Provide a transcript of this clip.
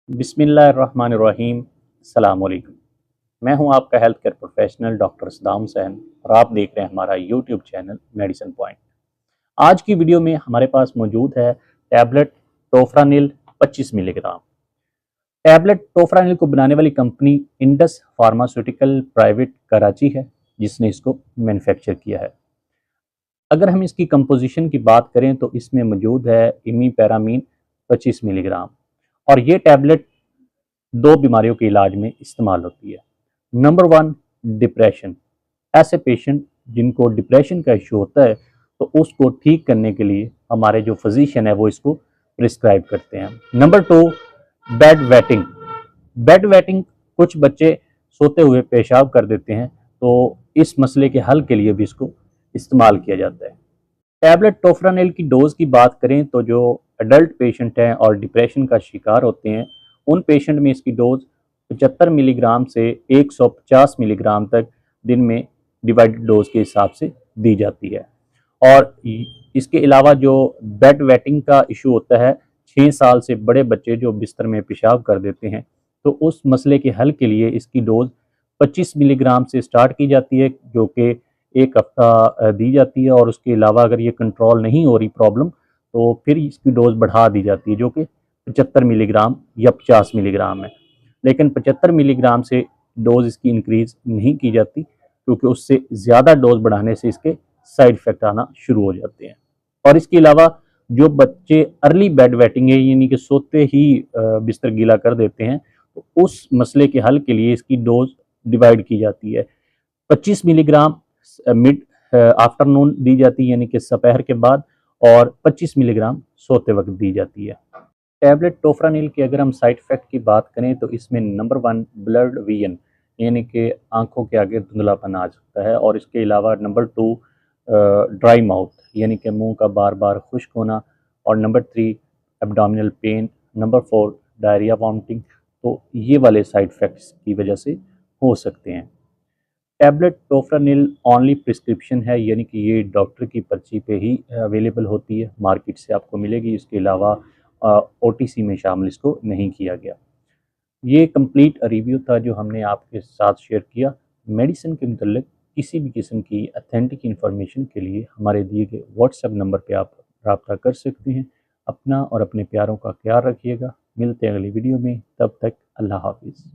बिस्मिल्लाहिर्रहमानिर्रहीम। अस्सलाम वालेकुम। मैं हूं आपका health care professional doctor Saddam Hussain और आप देख रहे हैं हमारा यूट्यूब चैनल मेडिसिन पॉइंट। आज की वीडियो में हमारे पास मौजूद है टैबलेट टोफ्रानिल 25 मिलीग्राम। टैबलेट टोफ्रानिल को बनाने वाली company Indus pharmaceutical private Karachi है, जिसने इसको मैन्युफैक्चर किया है। अगर हम इसकी कंपोजिशन की बात करें तो इसमें मौजूद है इमीपैरामीन 25 मिलीग्राम और ये टैबलेट दो बीमारियों के इलाज में इस्तेमाल होती है। Number one, depression. ऐसे पेशेंट जिनको डिप्रेशन का इशू होता है तो उसको ठीक करने के लिए हमारे जो फिजिशियन है वो इसको प्रिस्क्राइब करते हैं। Number two, bed wetting. Bed wetting, कुछ बच्चे सोते हुए पेशाब कर देते हैं, तो इस मसले के हल के लिए भी इसको इस्तेमाल किया जाता है। टैबलेट टोफ्रानिल की डोज की बात करें तो जो एडल्ट पेशेंट हैं और डिप्रेशन का शिकार होते हैं उन पेशेंट में इसकी डोज 75 मिलीग्राम से 150 मिलीग्राम तक दिन में डिवाइडेड डोज के हिसाब से दी जाती है। और इसके अलावा जो बेड वेटिंग का इशू होता है, 6 साल से बड़े बच्चे जो बिस्तर में पेशाब कर देते हैं, तो उस मसले के हल के लिए इसकी डोज 25 मिलीग्राम से स्टार्ट की जाती है, जो कि एक हफ्ता दी जाती है। और उसके अलावा अगर ये कंट्रोल नहीं हो रही प्रॉब्लम तो फिर इसकी डोज बढ़ा दी जाती है, जो कि 75 मिलीग्राम या 50 मिलीग्राम है। लेकिन 75 मिलीग्राम से डोज इसकी इंक्रीज नहीं की जाती, क्योंकि उससे ज़्यादा डोज बढ़ाने से इसके साइड इफ़ेक्ट आना शुरू हो जाते हैं। और इसके अलावा जो बच्चे अर्ली बेड वेटिंग है, यानी कि सोते ही बिस्तर गीला कर देते हैं, तो उस मसले के हल के लिए इसकी डोज डिवाइड की जाती है। 25 मिलीग्राम मिड आफ्टरनून दी जाती है, यानी कि दोपहर के बाद, और 25 मिलीग्राम सोते वक्त दी जाती है। टैबलेट टोफ्रानिल की अगर हम साइड इफ़ेक्ट की बात करें तो इसमें नंबर वन, ब्लड विजन, यानी कि आंखों के आगे धुंधलापन आ सकता है। और इसके अलावा नंबर टू, ड्राई माउथ, यानी कि मुंह का बार बार खुश्क होना। और number three, abdominal pain. Number four, diarrhoea, vomiting. तो ये वाले साइड इफ़ेक्ट्स की वजह से हो सकते हैं। टैबलेट टोफ्रानिल ऑनली प्रिस्क्रिप्शन है, यानी कि ये डॉक्टर की पर्ची पे ही अवेलेबल होती है, मार्केट से आपको मिलेगी। इसके अलावा ओटीसी में शामिल इसको नहीं किया गया। ये कंप्लीट रिव्यू था जो हमने आपके साथ शेयर किया। मेडिसिन के मतलब किसी भी किस्म की अथेंटिक इन्फॉर्मेशन के लिए हमारे दिए गए व्हाट्सएप नंबर पे आप रब्ता कर सकते हैं। अपना और अपने प्यारों का ख्याल रखिएगा। मिलते हैं अगली वीडियो में, तब तक अल्लाह हाफिज़।